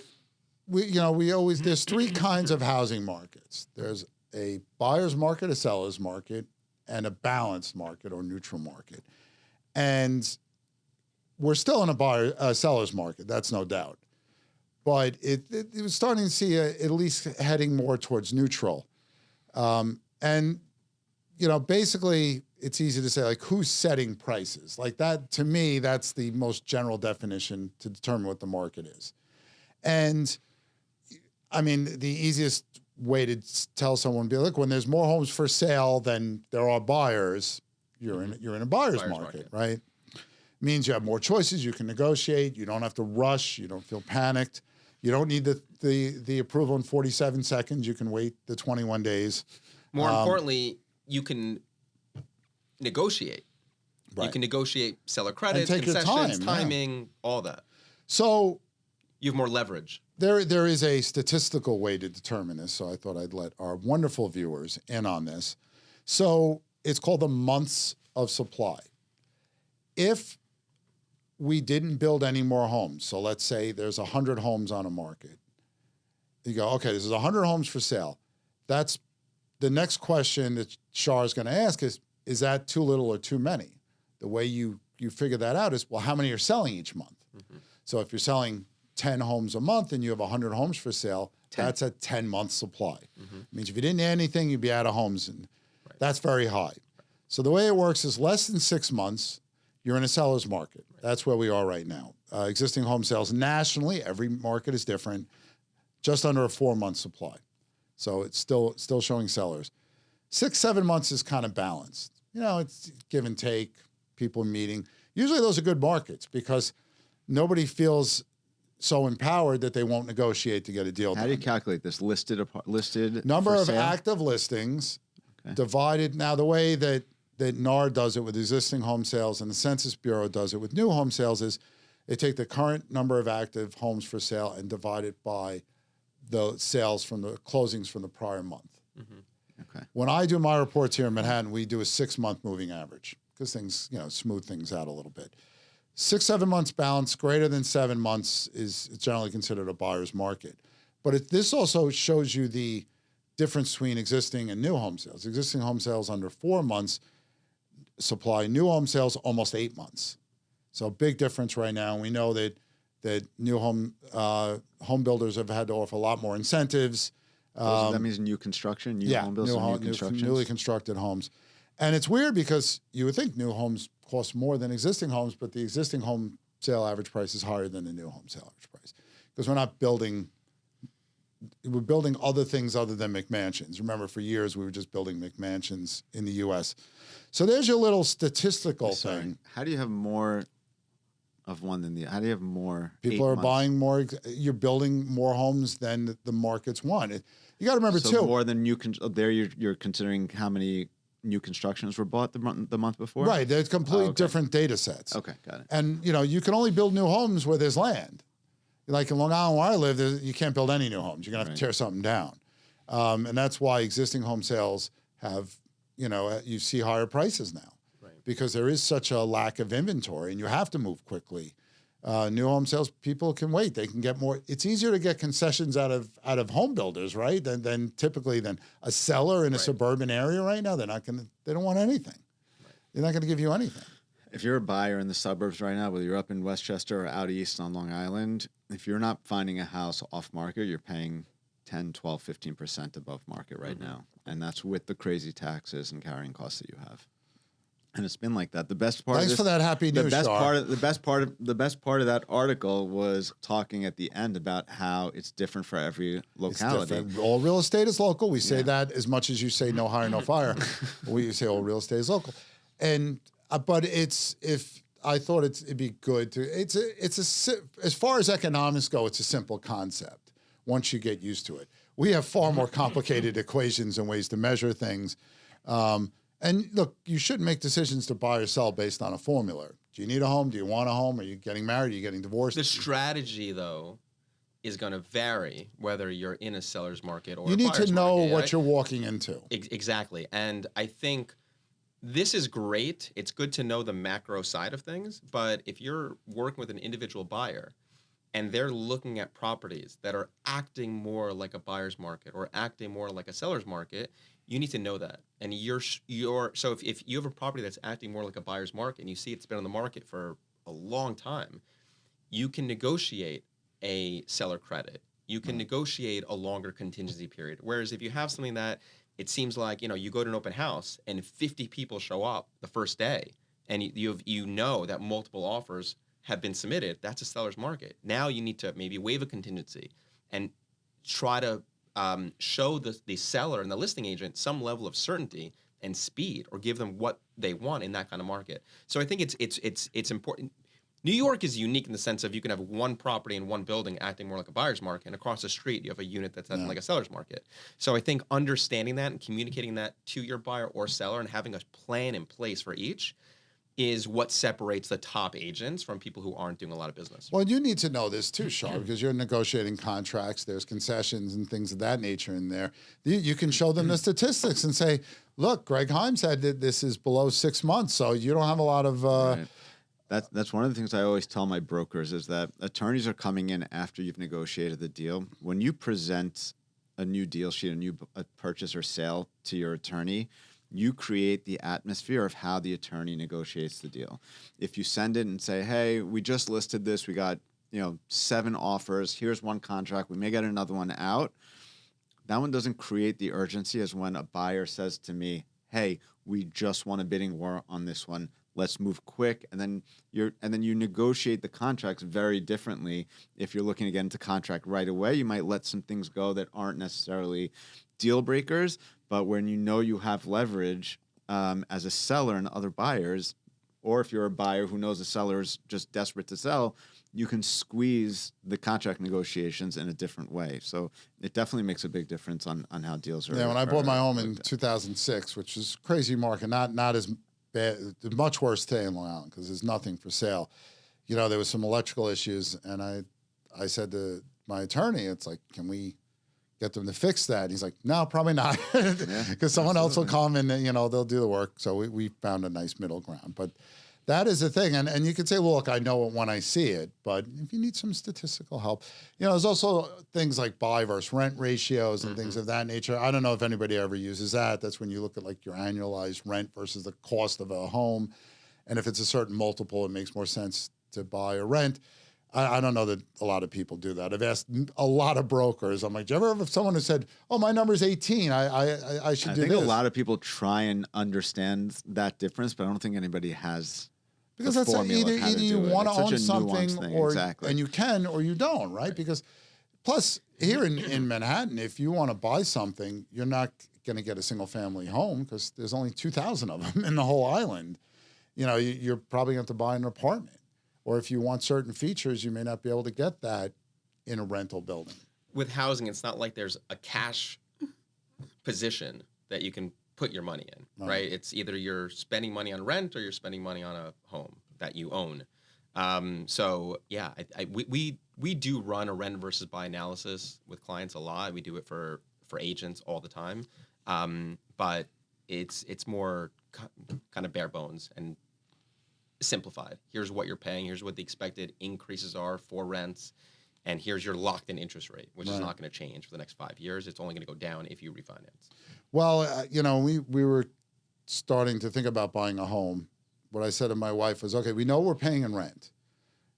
there's 3 kinds of housing markets. There's a buyer's market, a seller's market, and a balanced market or neutral market. And we're still in a seller's market. That's no doubt. But it was starting to see at least heading more towards neutral. And, basically it's easy to say, like, who's setting prices? Like that, to me, that's the most general definition to determine what the market is. And, I mean, the easiest way to tell someone, be look, when there's more homes for sale than there are buyers, you're in a buyer's market, right? Means you have more choices, you can negotiate, you don't have to rush, you don't feel panicked. You don't need the approval in 47 seconds. You can wait the 21 days. More importantly, you can negotiate. You can negotiate seller credits, take your concessions, time, timing, all that. So you have more leverage. there is a statistical way to determine this, so I thought I'd let our wonderful viewers in on this. So it's called the months of supply. If we didn't build any more homes, so let's say there's 100 homes on a market. You go, okay, there's 100 homes for sale. That's the next question that Shar is going to ask is that too little or too many? The way you figure that out is, well, how many are selling each month? Mm-hmm. So if you're selling 10 homes a month and you have 100 homes for sale, that's a 10-month supply. Mm-hmm. It means if you didn't add anything, you'd be out of homes, and that's very high. So the way it works is less than 6 months, you're in a seller's market. That's where we are right now. Existing home sales nationally, every market is different, just under a 4-month supply. So it's still showing sellers. 6-7 months is kind of balanced. You know, it's give and take, people meeting. Usually those are good markets because nobody feels so empowered that they won't negotiate to get a deal done. How do you calculate this? Listed number for of sale? active listings divided. Now the way that NAR does it with existing home sales and the Census Bureau does it with new home sales is they take the current number of active homes for sale and divide it by the sales from the closings from the prior month. Mm-hmm. Okay. When I do my reports here in Manhattan, we do a 6-month moving average because things, smooth things out a little bit. 6-7 months balance, greater than 7 months is generally considered a buyer's market. But this also shows you the difference between existing and new home sales. Existing home sales under 4 months supply, new home sales almost 8 months. So big difference right now. We know that new home builders have had to offer a lot more incentives. That means new construction, home builds, newly constructed homes. And it's weird because you would think new homes cost more than existing homes, but the existing home sale average price is higher than the new home sale average price because we're building other things other than McMansions. Remember, for years we were just building McMansions in the U.S. So there's your little statistical thing. How do you have more of one than the other? How do you have more? People are buying more. You're building more homes than the markets want. You got to remember too. More than new. There, you're considering how many new constructions were bought the month before. Right. There's completely different data sets. Okay, got it. And you can only build new homes where there's land. Like in Long Island, where I live, you can't build any new homes. You're gonna have to tear something down, and that's why existing home sales have, you see higher prices now, because there is such a lack of inventory, and you have to move quickly. New home sales, people can wait; they can get more. It's easier to get concessions out of home builders, right? Than typically than a seller in a suburban area right now. They don't want anything. They're not gonna give you anything. If you're a buyer in the suburbs right now, whether you're up in Westchester or out east on Long Island, if you're not finding a house off market, you're paying 10, 12, 15% above market right now. And that's with the crazy taxes and carrying costs that you have. And it's been like that. The best part Thanks of this, for that happy news, Shar. the best part of that article was talking at the end about how it's different for every locality. All real estate is local. We say that as much as you say no hire, no fire. We say all real estate is local. And but I thought it'd be good to. As far as economics go, it's a simple concept. Once you get used to it, we have far more complicated equations and ways to measure things. And look, you shouldn't make decisions to buy or sell based on a formula. Do you need a home? Do you want a home? Are you getting married? Are you getting divorced? The strategy, though, is going to vary whether you're in a seller's market or you a need buyer's to know market, what you're walking into. Exactly, and I think this is great. It's good to know the macro side of things, but if you're working with an individual buyer and they're looking at properties that are acting more like a buyer's market or acting more like a seller's market, you need to know that. And so if you have a property that's acting more like a buyer's market and you see it's been on the market for a long time, you can negotiate a seller credit. You can negotiate a longer contingency period. Whereas if you have something that it seems like, you go to an open house and 50 people show up the first day and you know that multiple offers have been submitted, that's a seller's market. Now you need to maybe waive a contingency and try to show the seller and the listing agent some level of certainty and speed, or give them what they want in that kind of market. So I think it's important. New York is unique in the sense of you can have one property in one building acting more like a buyer's market, and across the street you have a unit that's acting like a seller's market. So I think understanding that and communicating that to your buyer or seller and having a plan in place for each is what separates the top agents from people who aren't doing a lot of business. Well, you need to know this too, Shar, because you're negotiating contracts. There's concessions and things of that nature in there. You can show them the statistics and say, look, Greg Heym said that this is below 6 months, so you don't have a lot of... Right. That's one of the things I always tell my brokers is that attorneys are coming in after you've negotiated the deal. When you present a new deal sheet, a purchase or sale to your attorney, you create the atmosphere of how the attorney negotiates the deal. If you send it and say, hey, we just listed this, we got 7 offers, here's one contract, we may get another one out, that one doesn't create the urgency as when a buyer says to me, hey, we just won a bidding war on this one, let's move quick. And then you negotiate the contracts very differently. If you're looking to get into contract right away, you might let some things go that aren't necessarily deal breakers. But when you have leverage as a seller and other buyers, or if you're a buyer who knows the seller is just desperate to sell, you can squeeze the contract negotiations in a different way. So it definitely makes a big difference on how deals are. Yeah, when I bought my home in 2006, which is a crazy market, not as bad, much worse today in Long Island because there's nothing for sale. There was some electrical issues, and I said to my attorney, it's like, can we get them to fix that? And he's like, no, probably not, because someone else will come and they'll do the work. So we found a nice middle ground. But that is the thing, and you could say, well, look, I know it when I see it, but if you need some statistical help, there's also things like buy versus rent ratios and things of that nature. I don't know if anybody ever uses that. That's when you look at like your annualized rent versus the cost of a home, and if it's a certain multiple, it makes more sense to buy or rent. I don't know that a lot of people do that. I've asked a lot of brokers. I'm like, do you ever have someone who said, "Oh, my number's 18. I should do this"? I think a lot of people try and understand that difference, but I don't think anybody has. Because that's either you want to own something, exactly. And you can, or you don't, right? Because plus here in Manhattan, if you want to buy something, you're not going to get a single family home because there's only 2,000 of them in the whole island. You're probably going to have to buy an apartment. Or if you want certain features, you may not be able to get that in a rental building. With housing, it's not like there's a cash position that you can put your money in, right? It's either you're spending money on rent or you're spending money on a home that you own. So yeah, we do run a rent versus buy analysis with clients a lot. We do it for agents all the time, but it's more kind of bare bones and simplified. Here's what you're paying. Here's what the expected increases are for rents. And here's your locked-in interest rate, which is not going to change for the next 5 years. It's only going to go down if you refinance. Well, we were starting to think about buying a home. What I said to my wife was, okay, we know we're paying in rent.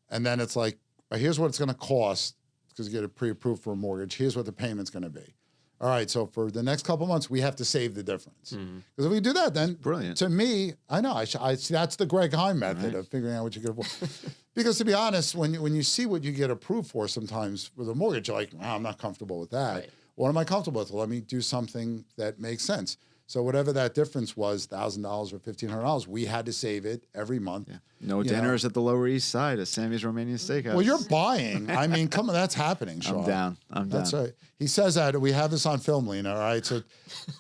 And then it's like, here's what it's going to cost because you get it pre-approved for a mortgage. Here's what the payment's going to be. All right, so for the next couple months, we have to save the difference. Because if we do that, then brilliant. To me, I know, that's the Greg Heym method of figuring out what you can afford. Because to be honest, when you see what you get approved for sometimes with a mortgage, you're like, I'm not comfortable with that. Right. What am I comfortable with? Let me do something that makes sense. So whatever that difference was, $1,000 or $1,500, we had to save it every month. Yeah. No dinners at the Lower East Side at Sammy's Romanian Steakhouse. Well, you're buying. I mean, come on, that's happening, Shar. I'm down. That's right. He says that. We have this on film, Lena, all right? So,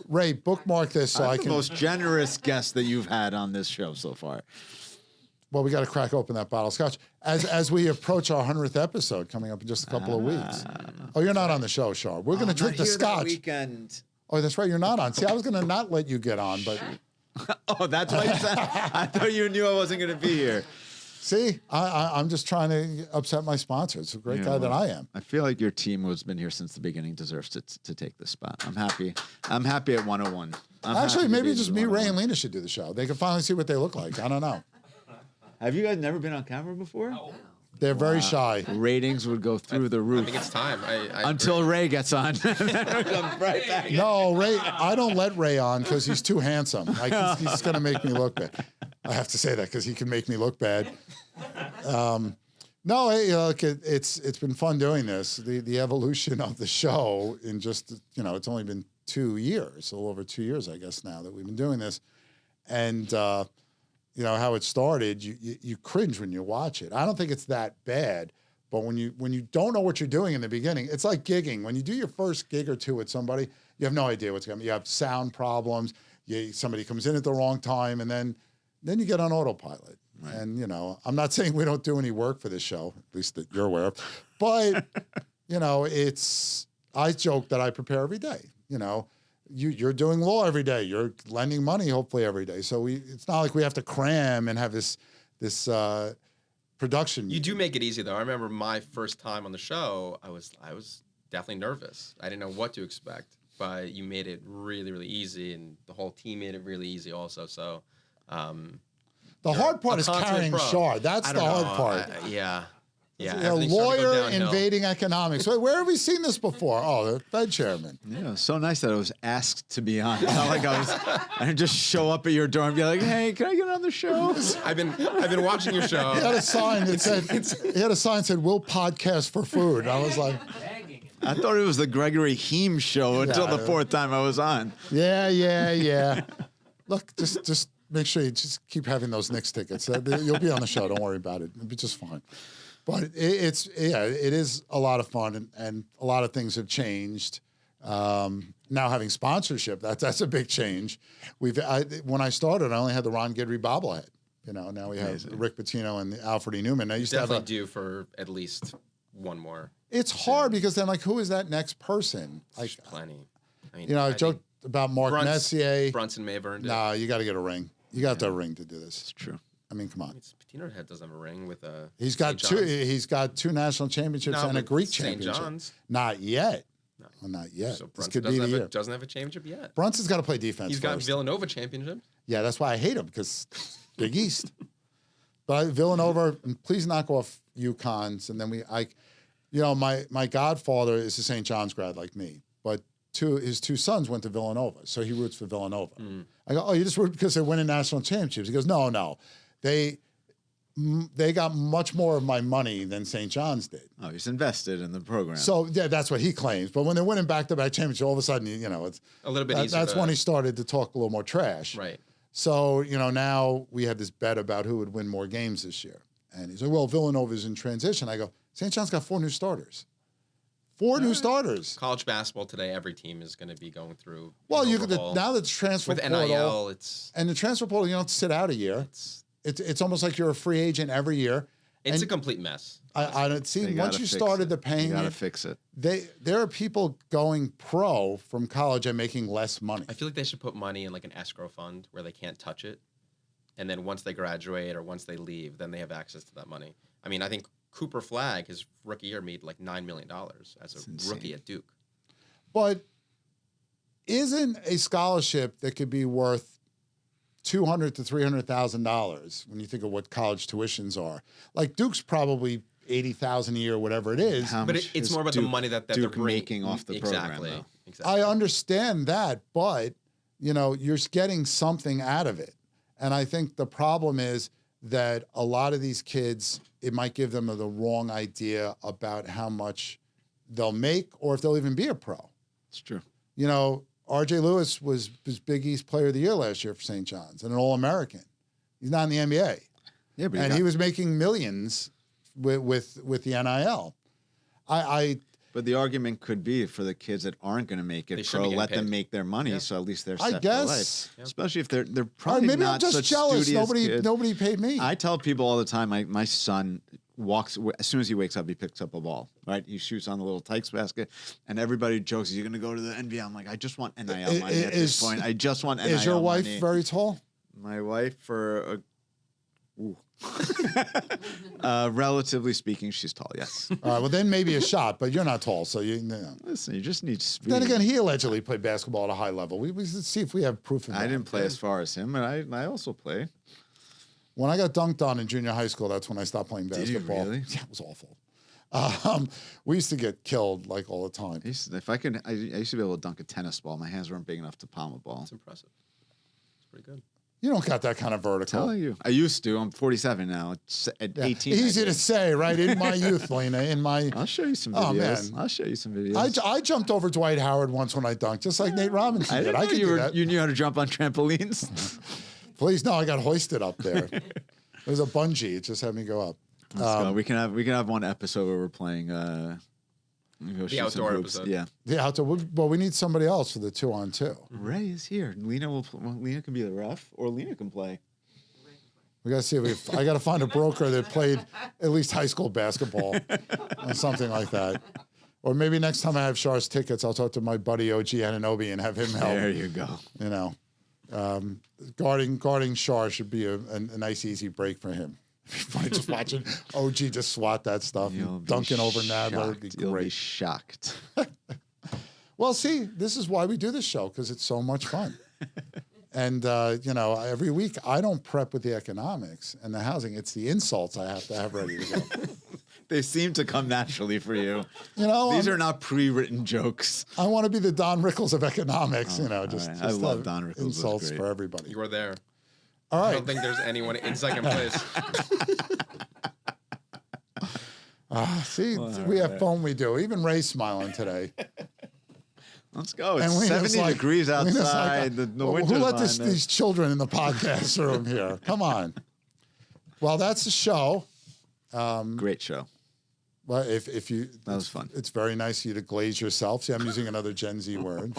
Ray, bookmark this so I can... the most generous guest that you've had on this show so far. Well, we got to crack open that bottle of scotch. As we approach our 100th episode coming up in just a couple of weeks. Oh, you're not on the show, Shar. We're going to drink the scotch. That weekend. Oh, that's right. You're not on. See, I was going to not let you get on, but... Oh, that's why you said... I thought you knew I wasn't going to be here. See, I'm just trying to upset my sponsor. It's a great guy that I am. I feel like your team who's been here since the beginning deserves to take this spot. I'm happy. I'm happy at 101. Actually, maybe just me, Ray, and Lena should do the show. They can finally see what they look like. I don't know. Have you guys never been on camera before? No. They're very shy. Ratings would go through the roof. I think it's time. Until Ray gets on. Then we'll come right back. No, Ray, I don't let Ray on because he's too handsome. Like, he's going to make me look bad. I have to say that because he can make me look bad. No, hey, look, it's been fun doing this. The evolution of the show in just, it's only been 2 years, a little over 2 years, I guess, now that we've been doing this. And, how it started, you cringe when you watch it. I don't think it's that bad, but when you don't know what you're doing in the beginning, it's like gigging. When you do your first gig or two with somebody, you have no idea what's going to happen. You have sound problems. Somebody comes in at the wrong time, and then then you get on autopilot. Right. And, you know, I'm not saying we don't do any work for this show, at least that you're aware of, but, you know, I joke that I prepare every day. You know, you're doing law every day. You're lending money, hopefully, every day. So it's not like we have to cram and have this production. You do make it easy, though. I remember my first time on the show, I was definitely nervous. I didn't know what to expect, but you made it really, really easy, and the whole team made it really easy also. So the hard part is carrying Shar. That's the hard part. Yeah. A lawyer invading economics. Wait, where have we seen this before? Oh, the Fed chairman. Yeah, so nice that I was asked to be on. It's not like I didn't just show up at your door and be like, "Hey, can I get on the show?" I've been watching your show. He had a sign that said, "We'll podcast for food." And I was like, I thought it was the Gregory Heym show until the fourth time I was on. Yeah. Look, just make sure you just keep having those Knicks tickets. You'll be on the show. Don't worry about it. It'll be just fine. But it is a lot of fun, and a lot of things have changed. Now having sponsorship, that's a big change. When I started, I only had the Ron Guidry bobblehead. You know, now we have Rick Pitino and Alfred E. Newman. I used to have due for at least one more. It's hard because then, like, who is that next person? Like, plenty. I mean, you know, I joked about Mark Messier. Brunson may have earned it. Nah, you got to get a ring. You got to have a ring to do this. It's true. I mean, come on. Patino Head doesn't have a ring with a. He's got two. He's got two national championships and a Greek championship. St. John's. Not yet. No, well, not yet. So Brunson doesn't have a championship yet. Brunson's got to play defense. He's got Villanova championship. Yeah, that's why I hate him, because Big East. But Villanova, please knock off UConn's, and then my godfather is a St. John's grad like me, but his two sons went to Villanova, so he roots for Villanova. I go, oh, you just root because they're winning national championships? He goes, no. They got much more of my money than St. John's did. Oh, he's invested in the program. So yeah, that's what he claims. But when they're winning back-to-back championships, all of a sudden, you know, it's a little bit easier. That's when he started to talk a little more trash. Right. So, you know, now we have this bet about who would win more games this year. And he's like, well, Villanova's in transition. I go, St. John's got 4 new starters. 4 new starters. College basketball today, every team is going to be going through. Well, now that the transfer with portal, NIL, and the transfer portal, you don't sit out a year. It's almost like you're a free agent every year. It's a complete mess. I don't see. Once you started the paying, you got to fix it. There are people going pro from college and making less money. I feel like they should put money in like an escrow fund where they can't touch it, and then once they graduate or once they leave, then they have access to that money. I mean, I think Cooper Flagg, his rookie year, made like $9 million as a rookie at Duke. But isn't a scholarship that could be worth $200,000 to $300,000 when you think of what college tuitions are? Like Duke's probably $80,000 a year, whatever it is. But it's more about the money that they're making off the program. Exactly. I understand that, but you know, you're getting something out of it. And I think the problem is that a lot of these kids, it might give them the wrong idea about how much they'll make or if they'll even be a pro. It's true. You know, R.J. Lewis was Big East Player of the Year last year for St. John's and an All-American. He's not in the NBA. Yeah, but he was making millions with the NIL. But the argument could be for the kids that aren't going to make it pro, let them make their money, so at least they're set for life. Yeah. Especially if they're probably maybe not I'm just such jealous. Kids. Nobody paid me. I tell people all the time, my son walks, as soon as he wakes up, he picks up a ball, right? He shoots on the little Tykes basket, and everybody jokes, "Are you going to go to the NBA?" I'm like, I just want NIL money at this point. I just want NIL money. Is your wife very tall? My wife, relatively speaking, she's tall, yes. All right, well, then maybe a shot, but you're not tall, so you know. Listen, you just need speed. Then again, he allegedly played basketball at a high level. We see if we have proof of that. I didn't play as far as him, and I also play. When I got dunked on in junior high school, that's when I stopped playing basketball. Did you really? Yeah, it was awful. We used to get killed like all the time. I used to be able to dunk a tennis ball. My hands weren't big enough to palm a ball. That's impressive. It's pretty good. You don't got that kind of vertical. Tell you. I used to. I'm 47 now. At 18. Easy to say, right? In my youth, Lena. I'll show you some videos. Oh, man. I'll show you some videos. I jumped over Dwight Howard once when I dunked, just like Nate Robinson did. I didn't know you knew how to jump on trampolines. Please, no, I got hoisted up there. It was a bungee. It just had me go up. Let's go. We can have one episode where we're playing the outdoor episode. Yeah. The outdoor. Well, we need somebody else for the 2-on-2. Ray is here. Lena can be the ref, or Lena can play. We got to see if I got to find a broker that played at least high school basketball or something like that. Or maybe next time I have Shar's tickets, I'll talk to my buddy OG Ananobi and have him help. There you go. You know, guarding Shar should be a nice, easy break for him. Just watching OG just swat that stuff, dunking over Nadler would be great. You'll be shocked. Well, see, this is why we do this show, because it's so much fun. And, you know, every week I don't prep with the economics and the housing. It's the insults I have to have ready to go. They seem to come naturally for you. You know, these are not pre-written jokes. I want to be the Don Rickles of economics, you know, right. just I love Don Rickles. Insults for everybody. You are there. All right. I don't think there's anyone in second place. See, we have fun, we do. Even Ray's smiling today. Let's go. It's 70 degrees outside. The winter's who let these children in the podcast room here? Come on. Well, that's the show. Great show. Well, if you... That was fun. It's very nice of you to glaze yourself. See, I'm using another Gen Z word.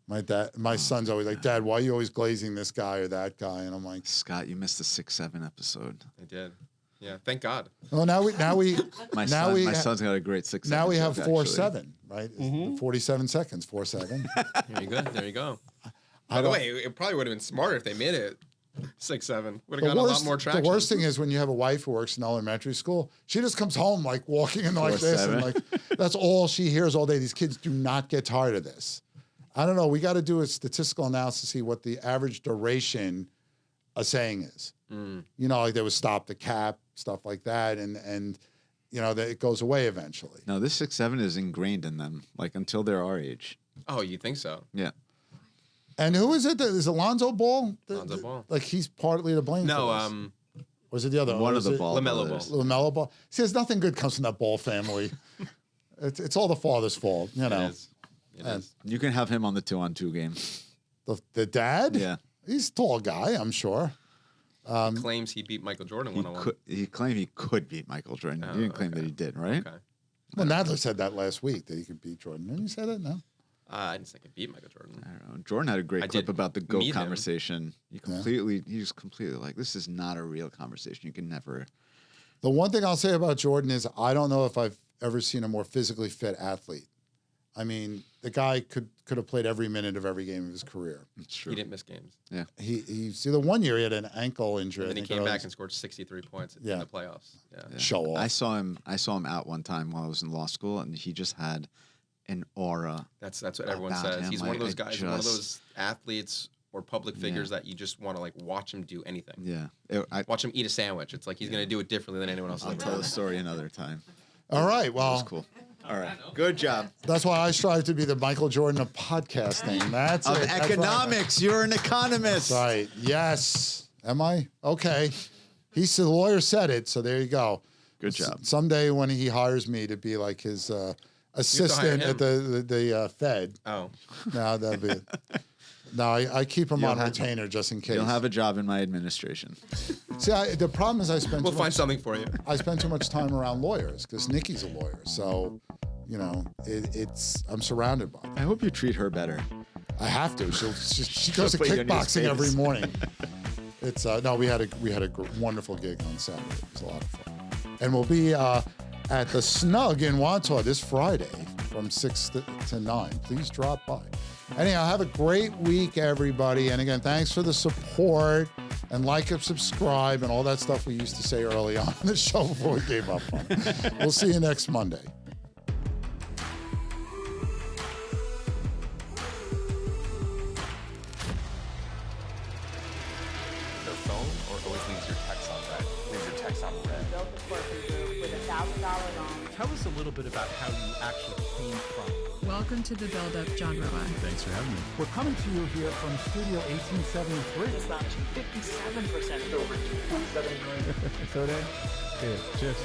My son's always like, Dad, why are you always glazing this guy or that guy? And I'm like... Scott, you missed the 6-7 episode. I did. Yeah, thank God. Well, my son's got a great 6-7. Now we have 4-7, right? 47 seconds, 4-7. There you go. By the way, it probably would have been smarter if they made it 6-7. Would have gotten a lot more traction. The worst thing is when you have a wife who works in elementary school, she just comes home like walking in like this, and like that's all she hears all day. These kids do not get tired of this. I don't know. We got to do a statistical analysis to see what the average duration a saying is. You know, like they would stop the cap, stuff like that, and you know that it goes away eventually. No, this 6-7 is ingrained in them, like until they're our age. Oh, you think so? Yeah. And who is it? Is Alonzo Ball? Alonzo Ball. Like he's partly to blame. No, for this. Was it the other one of the Ball? LaMelo Ball. LaMelo Ball. See, there's nothing good comes from that Ball family. It's all the father's fault, you know. It is. You can have him on the 2-on-2 game. The dad? Yeah. He's a tall guy, I'm sure. Claims he beat Michael Jordan one-on-one. He claimed he could beat Michael Jordan. He didn't claim that he did, right? Okay. Well, Nadler said that last week that he could beat Jordan. Didn't you say that? No. I didn't think he beat Michael Jordan. I don't know. Jordan had a great clip about the GOAT conversation. He was completely like, this is not a real conversation. You can never. The one thing I'll say about Jordan is I don't know if I've ever seen a more physically fit athlete. I mean, the guy could have played every minute of every game of his career. It's true. He didn't miss games. Yeah. He see the one year he had an ankle injury. And then he came back and scored 63 points in the playoffs. Yeah. Show off. I saw him out one time while I was in law school, and he just had an aura. That's what everyone says. He's one of those guys, one of those athletes or public figures that you just want to like watch him do anything. Yeah. Watch him eat a sandwich. It's like he's going to do it differently than anyone else. I'll tell the story another time. All right. Well, that was cool. All right. Good job. That's why I strive to be the Michael Jordan of podcasting. That's of it. Economics. Right. You're an economist. That's right. Yes. Am I? Okay. The lawyer said it, so there you go. Good job. Someday when he hires me to be like his assistant at the Fed. Oh. No, that'd be it. No, I keep him on retainer just in case. You'll have a job in my administration. See, the problem is We'll find something for you. I spend too much time around lawyers because Nikki's a lawyer. So, you know, I'm surrounded by them. I hope you treat her better. I have to. She goes to kickboxing every morning. It's no, we had a wonderful gig on Saturday. It was a lot of fun. And we'll be at the Snug in Wantaw this Friday from 6 to 9. Please drop by. Anyhow, have a great week, everybody. And again, thanks for the support and like and subscribe and all that stuff we used to say early on in the show before we gave up on it. We'll see you next Monday. Your phone or always leaves your text on red? Leaves your text on red. Built the Corky with $1,000 loan. Tell us a little bit about how you actually came from. Welcome to the build-up, John Roa. Thanks for having me. We're coming to you here from Studio 1873. It's about 57% over 2.7 million. So then, cheers.